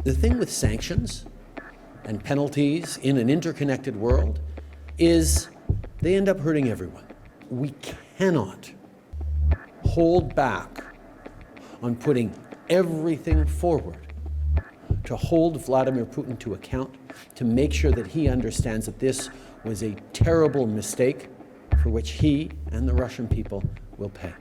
The thing with sanctions and penalties in an interconnected world is they end up hurting everyone. We cannot hold back on putting everything forward to hold Vladimir Putin to account, to make sure that he understands that this was a terrible mistake for which he and the Russian people will pay.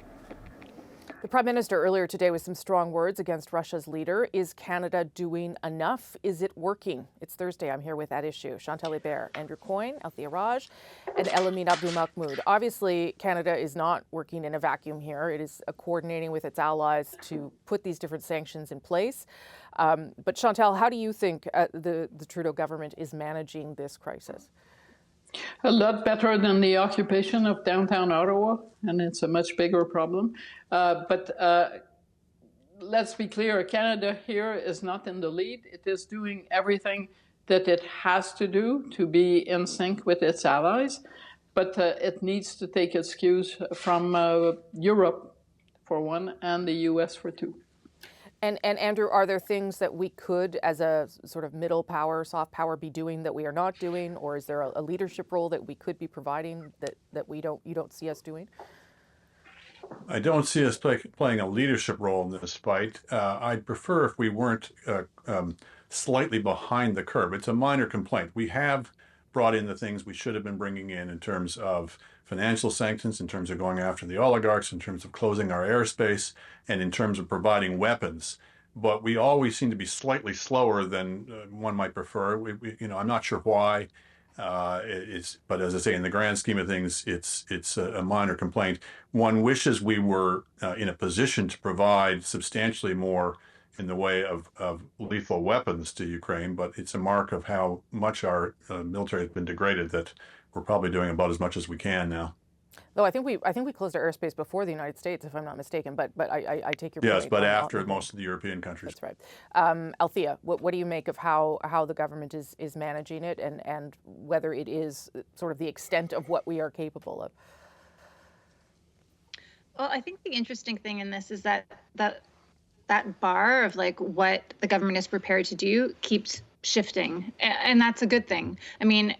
The Prime Minister earlier today with some strong words against Russia's leader. Is Canada doing enough? Is it working? It's Thursday. I'm here with At Issue, Chantal Hebert, Andrew Coyne, Althia, and Elamin Abdelmahmoud. Obviously, Canada is not working in a vacuum here. It is coordinating with its allies to put these different sanctions in place. But Chantal, how do you think the Trudeau government is managing this crisis? A lot better than the occupation of downtown Ottawa, and it's a much bigger problem. But let's be clear, Canada here is not in the lead. It is doing everything that it has to do to be in sync with its allies, but it needs to take its cues from Europe, for one, and the US for two. And Andrew, are there things that we could, as a sort of middle power, soft power, be doing that we are not doing, or is there a leadership role that we could be providing that you don't see us doing? I don't see us playing a leadership role in this fight. I'd prefer if we weren't slightly behind the curve. It's a minor complaint. We have brought in the things we should have been bringing in terms of financial sanctions, in terms of going after the oligarchs, in terms of closing our airspace, and in terms of providing weapons. But we always seem to be slightly slower than one might prefer. I'm not sure why. But as I say, in the grand scheme of things, it's a minor complaint. One wishes we were in a position to provide substantially more in the way of lethal weapons to Ukraine, but it's a mark of how much our military has been degraded that we're probably doing about as much as we can now. Though I think we closed our airspace before the United States, if I'm not mistaken. But I take your point. Yes, but after most of the European countries. That's right. Althia, what do you make of how the government is managing it, and whether it is sort of the extent of what we are capable of? Well, I think the interesting thing in this is that bar of like what the government is prepared to do keeps shifting, and that's a good thing. I mean,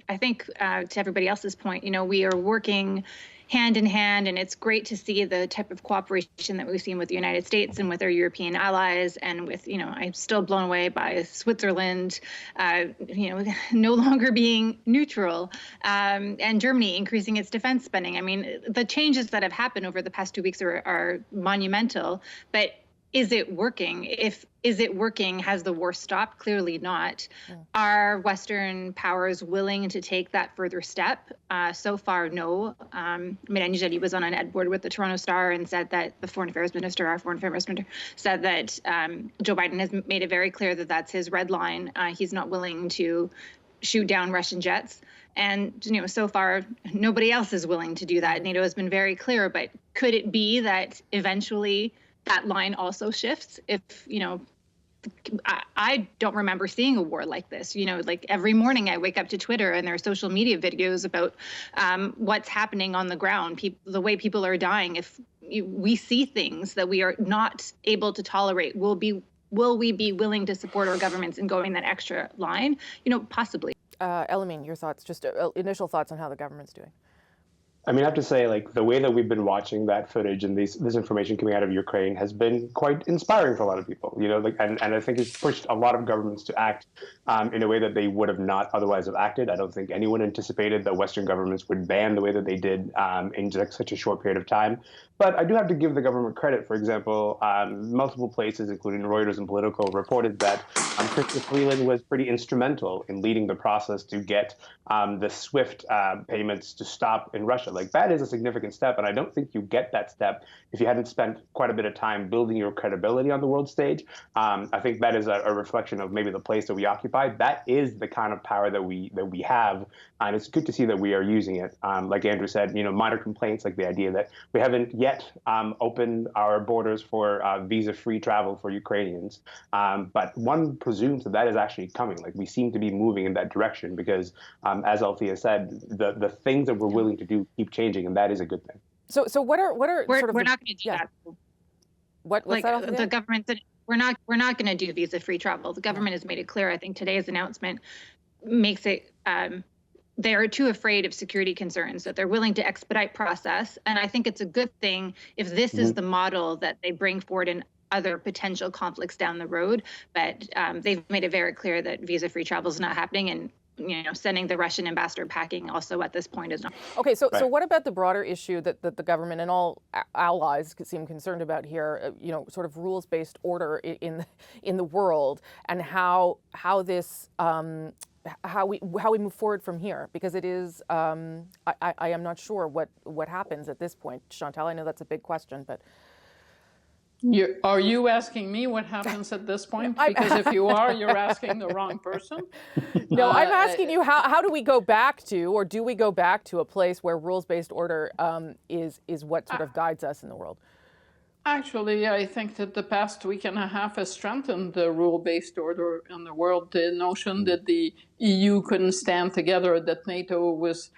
I think to everybody else's point, we are working hand in hand, and it's great to see the type of cooperation that we've seen with the United States and with our European allies, and with, I'm still blown away by Switzerland, no longer being neutral, and Germany increasing its defense spending. I mean, the changes that have happened over the past 2 weeks are monumental, but is it working? Is it working? Has the war stopped? Clearly not. Yeah. Are Western powers willing to take that further step? So far, no. Mélanie Joly was on an ed board with the Toronto Star and said that our foreign affairs minister, said that Joe Biden has made it very clear that that's his red line. He's not willing to shoot down Russian jets. And, so far, nobody else is willing to do that. NATO has been very clear, but could it be that eventually that line also shifts? If, I don't remember seeing a war like this. Like every morning I wake up to Twitter and there are social media videos about what's happening on the ground, the way people are dying. If we see things that we are not able to tolerate, will we be willing to support our governments in going that extra line? Possibly. Elamin, your thoughts, just initial thoughts on how the government's doing. I mean, I have to say, like, the way that we've been watching that footage and this information coming out of Ukraine has been quite inspiring for a lot of people, and I think it's pushed a lot of governments to act in a way that they would have not otherwise have acted. I don't think anyone anticipated that Western governments would ban the way that they did in such a short period of time. But I do have to give the government credit. For example, multiple places, including Reuters and Politico, reported that Chrystia Freeland was pretty instrumental in leading the process to get the SWIFT payments to stop in Russia. Like, that is a significant step, and I don't think you get that step if you hadn't spent quite a bit of time building your credibility on the world stage. I think that is a reflection of maybe the place that we occupy. That is the kind of power that we have, and it's good to see that we are using it. Like Andrew said, minor complaints, like the idea that we haven't yet opened our borders for visa-free travel for Ukrainians. But one presumes that is actually coming. Like, we seem to be moving in that direction because, as Althia said, the things that we're willing to do keep changing, and that is a good thing. So what are we're sort of not going to do that. What's like that, the government we're not going to do visa-free travel. The government has made it clear. I think today's announcement makes it. They are too afraid of security concerns that they're willing to expedite process. And I think it's a good thing if this is the model that they bring forward in other potential conflicts down the road. But they've made it very clear that visa-free travel is not happening, and sending the Russian ambassador packing also at this point is not. Okay, so what about the broader issue that the government and all allies seem concerned about here? Sort of rules-based order in the world, and how this. How we move forward from here, because it is I am not sure what happens at this point. Chantal, I know that's a big question, but are you asking me what happens at this point? Because if you are, you're asking the wrong person. No, I'm asking you how do we go back to, or do we go back to a place where rules-based order is what sort of guides us in the world? Actually, I think that the past week and a half has strengthened the rule-based order in the world. The notion that the EU couldn't stand together, that NATO was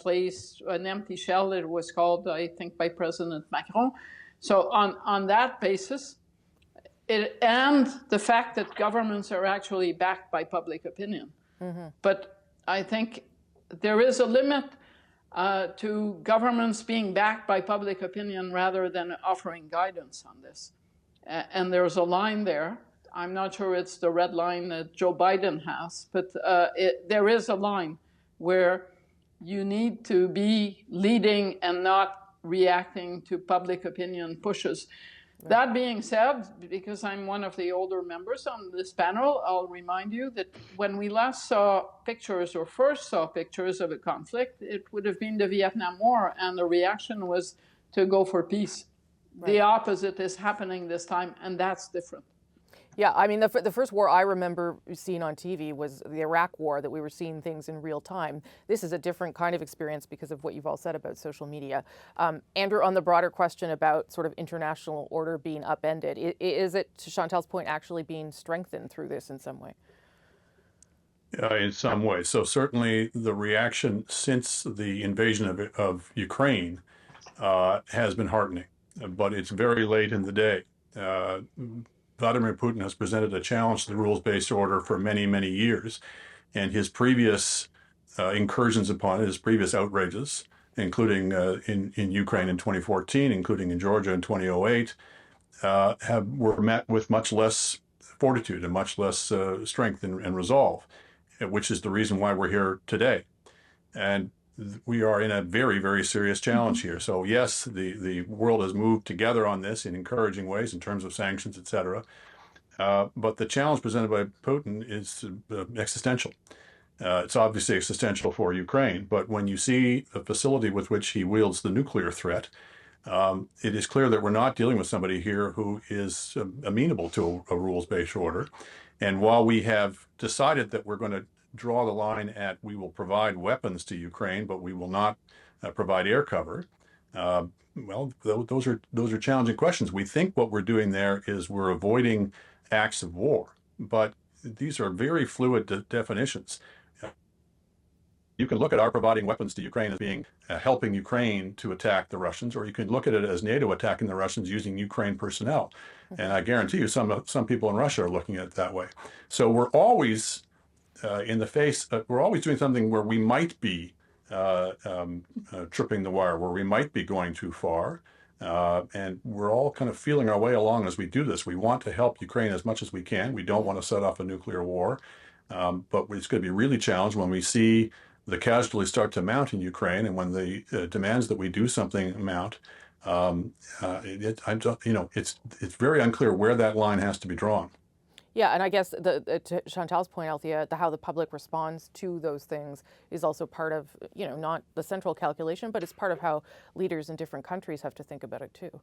placed an empty shell, it was called, I think, by President Macron. So on that basis, and the fact that governments are actually backed by public opinion. But I think there is a limit to governments being backed by public opinion rather than offering guidance on this. And there's a line there. I'm not sure it's the red line that Joe Biden has, but there is a line where you need to be leading and not reacting to public opinion pushes. Right. That being said, because I'm one of the older members on this panel, I'll remind you that when we last saw pictures, or first saw pictures of a conflict, it would have been the Vietnam War, and the reaction was to go for peace. Right. The opposite is happening this time, and that's different. Yeah, I mean, the first war I remember seeing on TV was the Iraq War, that we were seeing things in real time. This is a different kind of experience because of what you've all said about social media. Andrew, on the broader question about sort of international order being upended, is it, to Chantal's point, actually being strengthened through this in some way? In some way. So certainly the reaction since the invasion of Ukraine has been heartening, but it's very late in the day. Vladimir Putin has presented a challenge to the rules-based order for many, many years. And his previous incursions upon it, his previous outrages, including in Ukraine in 2014, including in Georgia in 2008, were met with much less fortitude and much less strength and resolve, which is the reason why we're here today. And we are in a very, very serious challenge here. So yes, the world has moved together on this in encouraging ways in terms of sanctions, et cetera. But the challenge presented by Putin is existential. It's obviously existential for Ukraine, but when you see the facility with which he wields the nuclear threat, it is clear that we're not dealing with somebody here who is amenable to a rules-based order. And while we have decided that we're going to draw the line at we will provide weapons to Ukraine, but we will not provide air cover. Well, those are challenging questions. We think what we're doing there is we're avoiding acts of war, but these are very fluid definitions. You can look at our providing weapons to Ukraine as being helping Ukraine to attack the Russians, or you can look at it as NATO attacking the Russians using Ukraine personnel. And I guarantee you some people in Russia are looking at it that way. So we're always we're always doing something where we might be tripping the wire, where we might be going too far. And we're all kind of feeling our way along as we do this. We want to help Ukraine as much as we can. We don't want to set off a nuclear war. But it's going to be really challenged when we see the casualties start to mount in Ukraine, and when the demands that we do something mount. It's very unclear where that line has to be drawn. Yeah, and I guess to Chantal's point, Althia, how the public responds to those things is also part of, not the central calculation, but it's part of how leaders in different countries have to think about it too.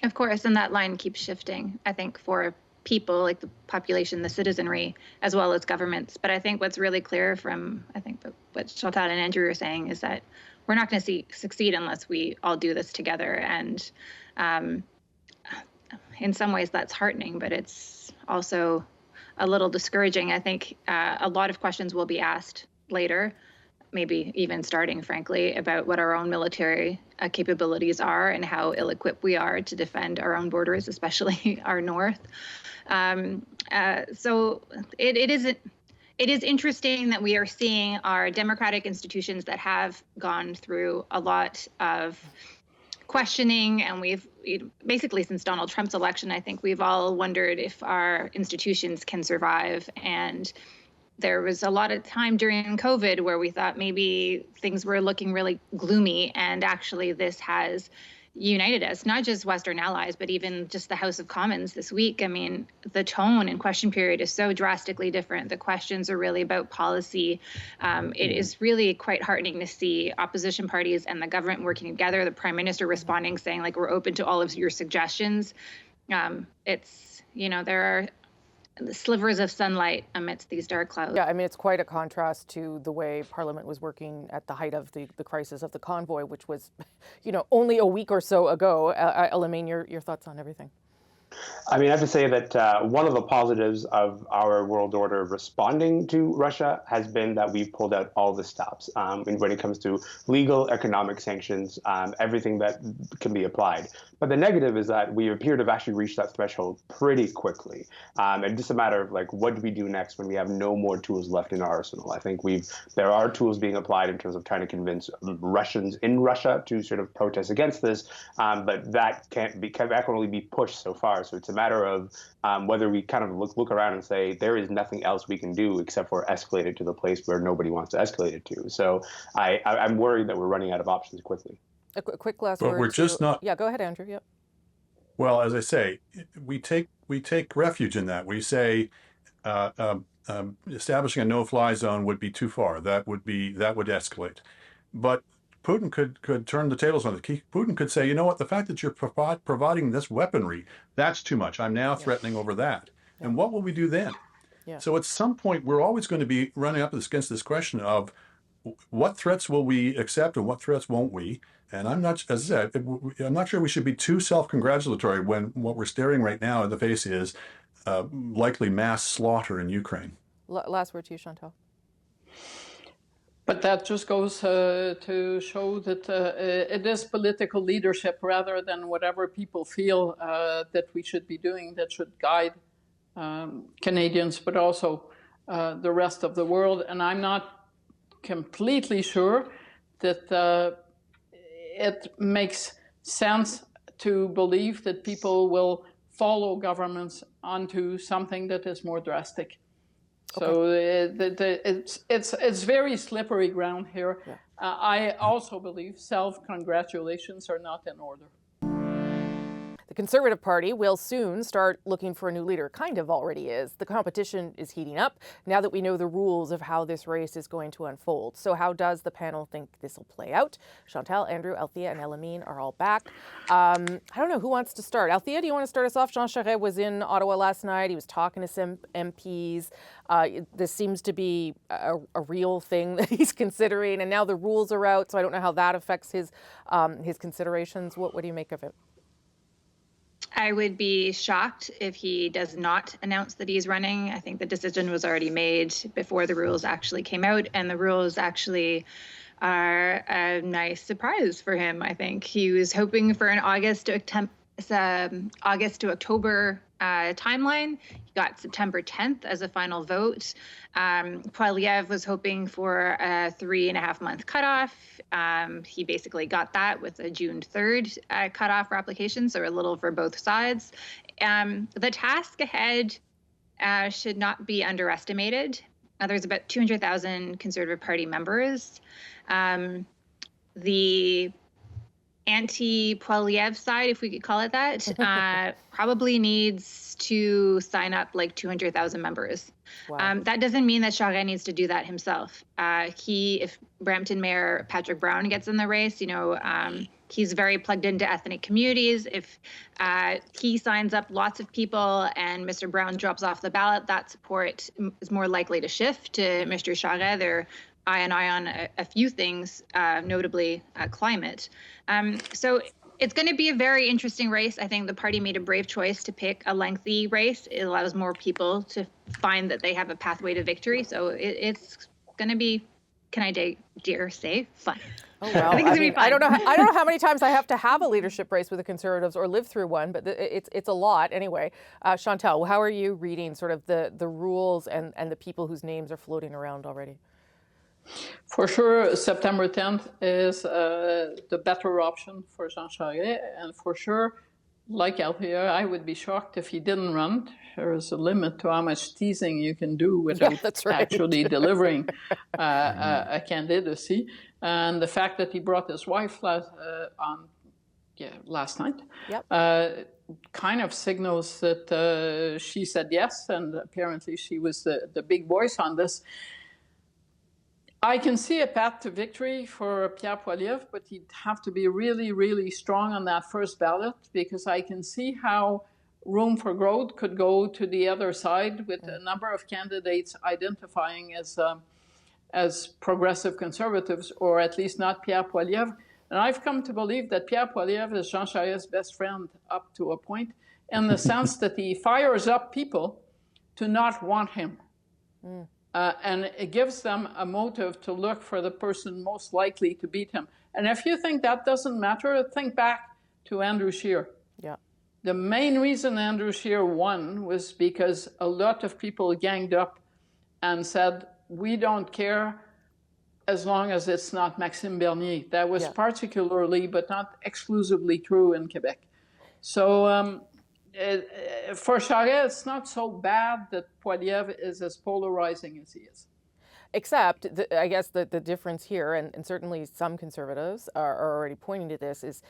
Of course, and that line keeps shifting, I think, for people like the population, the citizenry, as well as governments. But I think what's really clear from, what Chantal and Andrew are saying is that we're not going to succeed unless we all do this together. And in some ways that's heartening, but it's also a little discouraging. I think a lot of questions will be asked later maybe even starting, frankly, about what our own military capabilities are and how ill-equipped we are to defend our own borders, especially our north. So it is interesting that we are seeing our democratic institutions that have gone through a lot of questioning, and we've basically since Donald Trump's election, I think we've all wondered if our institutions can survive. And there was a lot of time during COVID where we thought maybe things were looking really gloomy, and actually this has united us, not just Western allies, but even just the House of Commons this week. I mean, the tone in question period is so drastically different. The questions are really about policy. It is really quite heartening to see opposition parties and the government working together, the Prime Minister responding, saying, like, we're open to all of your suggestions. It's, there are slivers of sunlight amidst these dark clouds. Yeah, I mean, it's quite a contrast to the way Parliament was working at the height of the crisis of the convoy, which was, only a week or so ago. Elamin, your thoughts on everything? I mean, I have to say that one of the positives of our world order responding to Russia has been that we've pulled out all the stops when it comes to legal, economic sanctions, everything that can be applied. But the negative is that we appear to have actually reached that threshold pretty quickly. And just a matter of what do we do next when we have no more tools left in our arsenal? I think there are tools being applied in terms of trying to convince Russians in Russia to sort of protest against this, but that can only be pushed so far. So it's a matter of whether we kind of look around and say there is nothing else we can do except for escalate it to the place where nobody wants to escalate it to. So I'm worried that we're running out of options quickly. A quick last word. But we're just not. Yeah, go ahead, Andrew. Yep. Well, as I say, we take refuge in that. We say establishing a no-fly zone would be too far. That would escalate. But Putin could turn the tables on it. Putin could say, you know what, the fact that you're providing this weaponry, that's too much. I'm now threatening over that. Yeah. And what will we do then? Yeah. So at some point, we're always going to be running up against this question of what threats will we accept and what threats won't we? And I'm not sure we should be too self-congratulatory when what we're staring right now in the face is likely mass slaughter in Ukraine. Last word to you, Chantal. But that just goes to show that it is political leadership rather than whatever people feel that we should be doing that should guide Canadians, but also the rest of the world. And I'm not completely sure that it makes sense to believe that people will follow governments onto something that is more drastic. Okay. So it's very slippery ground here. Yeah. I also believe self-congratulations are not in order. The Conservative Party will soon start looking for a new leader. Kind of already is. The competition is heating up now that we know the rules of how this race is going to unfold. So how does the panel think this will play out? Chantal, Andrew, Althia, and Elamin are all back. I don't know who wants to start. Althia, do you want to start us off? Jean Charest was in Ottawa last night. He was talking to some MPs. This seems to be a real thing that he's considering, and now the rules are out, so I don't know how that affects his considerations. What do you make of it? I would be shocked if he does not announce that he's running. I think the decision was already made before the rules actually came out, and the rules actually are a nice surprise for him. I think he was hoping for an August to October timeline. He got September 10th as a final vote. Poilievre was hoping for a 3.5 month cutoff. He basically got that with a June 3rd cutoff for applications, so a little for both sides. The task ahead should not be underestimated. There's about 200,000 Conservative Party members. The anti-Poilievre side, if we could call it that, probably needs to sign up like 200,000 members. Wow. That doesn't mean that Charest needs to do that himself. If Brampton Mayor Patrick Brown gets in the race, he's very plugged into ethnic communities. If he signs up lots of people and Mr. Brown drops off the ballot, that support is more likely to shift to Mr. Charest. They're eye on a few things, notably climate. So it's going to be a very interesting race. I think the party made a brave choice to pick a lengthy race. It allows more people to find that they have a pathway to victory. So it's going to be can I dare say, fun. Oh, well, I think it's gonna be fun. I don't know how many times I have to have a leadership race with the Conservatives or live through one, but it's a lot anyway. Chantal, how are you reading sort of the rules and the people whose names are floating around already? For sure, September 10th is the better option for Jean Charest, and for sure, like Althia, I would be shocked if he didn't run. There is a limit to how much teasing you can do without actually delivering a candidacy. And the fact that he brought his wife last night kind of signals that she said yes, and apparently she was the big voice on this. I can see a path to victory for Pierre Poilievre, but he'd have to be really, really strong on that first ballot, because I can see how room for growth could go to the other side with a number of candidates identifying as progressive conservatives, or at least not Pierre Poilievre. And I've come to believe that Pierre Poilievre is Jean Charest's best friend up to a point, in the sense that he fires up people to not want him. And it gives them a motive to look for the person most likely to beat him. And if you think that doesn't matter, think back to Andrew Scheer. Yeah. The main reason Andrew Scheer won was because a lot of people ganged up and said, we don't care as long as it's not Maxime Bernier. That was particularly, but not exclusively, true in Quebec. So for Charest, it's not so bad that Poilievre is as polarizing as he is. Except, I guess the difference here, and certainly some Conservatives are already pointing to this, is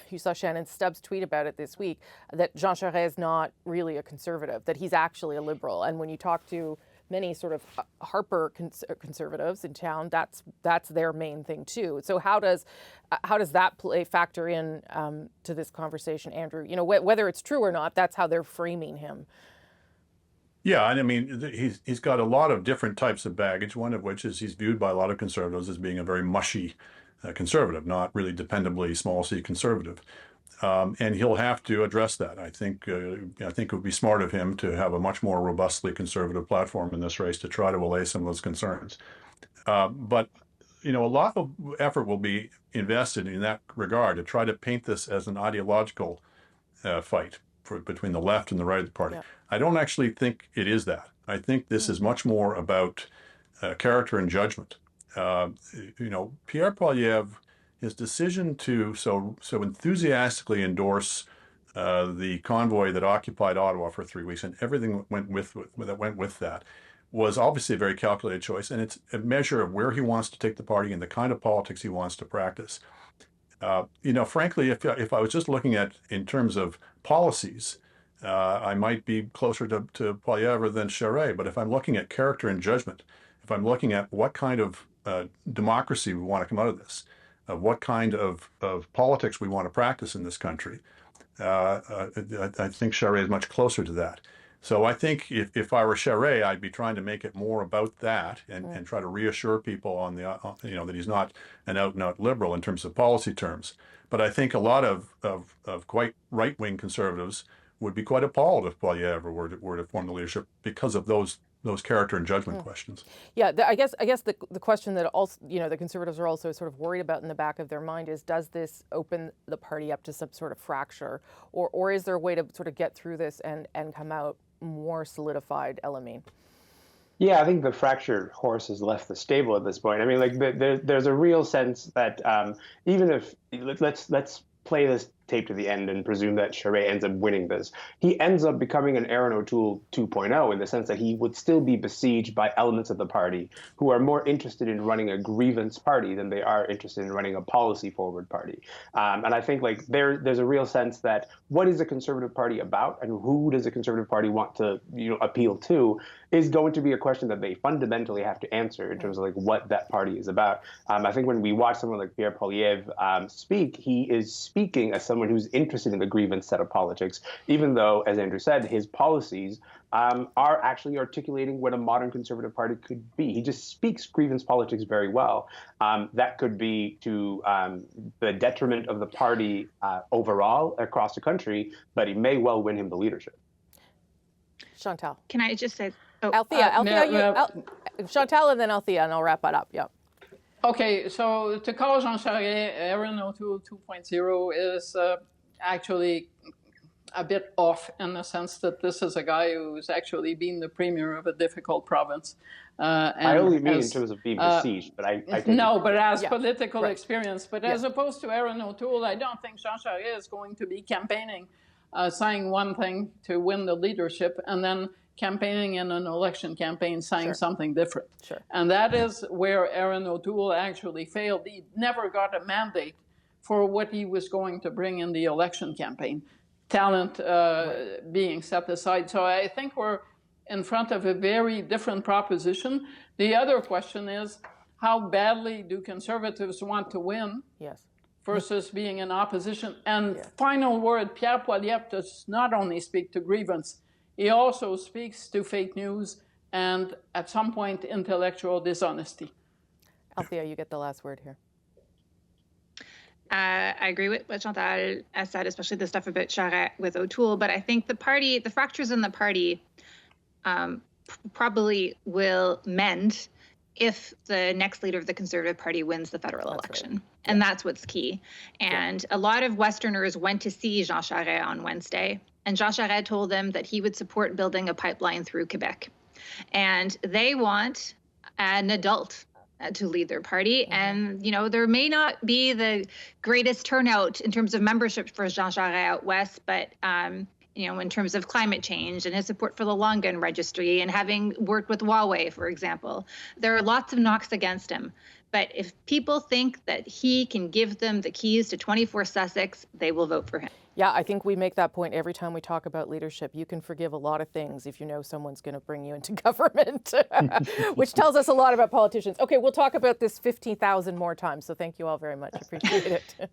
you saw Shannon Stubbs tweet about it this week, that Jean Charest is not really a Conservative, that he's actually a Liberal. And when you talk to many sort of Harper Conservatives in town, that's their main thing too. So how does that factor in to this conversation, Andrew? You know, whether it's true or not, that's how they're framing him. Yeah, and I mean, he's got a lot of different types of baggage, one of which is he's viewed by a lot of conservatives as being a very mushy conservative, not really dependably small c conservative. And he'll have to address that. I think it would be smart of him to have a much more robustly conservative platform in this race to try to allay some of those concerns. But you know, a lot of effort will be invested in that regard to try to paint this as an ideological fight between the left and the right of the party. Yeah. I don't actually think it is that. I think this is much more about character and judgment. You know, Pierre Poilievre, his decision to so enthusiastically endorse the convoy that occupied Ottawa for 3 weeks and everything that went with that was obviously a very calculated choice, and it's a measure of where he wants to take the party and the kind of politics he wants to practice. You know, frankly, if I was just looking at in terms of policies, I might be closer to Poilievre than Charest. But if I'm looking at character and judgment, if I'm looking at what kind of democracy we want to come out of this, what kind of politics we want to practice in this country, I think Charest is much closer to that. So I think if I were Charest, I'd be trying to make it more about that and try to reassure people on the you know, that he's not an out-and-out liberal in terms of policy terms. But I think a lot of quite right-wing conservatives would be quite appalled if Poilievre were to form the leadership because of those character and judgment questions. Yeah, I guess the question that also, you know, the Conservatives are also sort of worried about in the back of their mind is, does this open the party up to some sort of fracture, or is there a way to sort of get through this and come out more solidified, Elamin? Yeah, I think the fractured horse has left the stable at this point. I mean, like there's a real sense that even if let's play this tape to the end and presume that Charest ends up winning this, he ends up becoming an Aaron O'Toole 2.0 in the sense that he would still be besieged by elements of the party who are more interested in running a grievance party than they are interested in running a policy forward party. And I think like there's a real sense that what is a Conservative Party about and who does a Conservative Party want to, you know, appeal to is going to be a question that they fundamentally have to answer in terms of like what that party is about. I think when we watch someone like Pierre Poilievre speak, he is speaking as someone who's interested in the grievance set of politics, even though, as Andrew said, his policies are actually articulating what a modern Conservative Party could be. He just speaks grievance politics very well. That could be to the detriment of the party overall across the country, but he may well win him the leadership. Chantal. Can I just say, Althia, Chantal, and then Althia, and I'll wrap it up. Yeah. Okay, so to call Jean Charest Erin O'Toole 2.0 is actually a bit off in the sense that this is a guy who's actually been the premier of a difficult province. I only mean in terms of being besieged, but I think no, but as political right. experience. But as opposed to Erin O'Toole, I don't think Jean Charest is going to be campaigning, saying one thing to win the leadership, and then campaigning in an election campaign saying something different. Sure. And that is where Erin O'Toole actually failed. He never got a mandate for what he was going to bring in the election campaign, talent being set aside. So I think we're in front of a very different proposition. The other question is, how badly do Conservatives want to win versus being in opposition? And final word, Pierre Poilievre does not only speak to grievance, he also speaks to fake news and, at some point, intellectual dishonesty. Althia, you get the last word here. I agree with what Chantal has said, especially the stuff about Charest with O'Toole. But I think the fractures in the party probably will mend if the next leader of the Conservative Party wins the federal election. Right. And that's what's key. And a lot of Westerners went to see Jean Charest on Wednesday. And Jean Charest told them that he would support building a pipeline through Quebec. And they want an adult to lead their party. And, you know, there may not be the greatest turnout in terms of membership for Jean Charest out west, but, you know, in terms of climate change and his support for the long gun registry and having worked with Huawei, for example, there are lots of knocks against him. But if people think that he can give them the keys to 24 Sussex, they will vote for him. Yeah, I think we make that point every time we talk about leadership. You can forgive a lot of things if you know someone's going to bring you into government, which tells us a lot about politicians. Okay, we'll talk about this 15,000 more times. So thank you all very much. Appreciate it.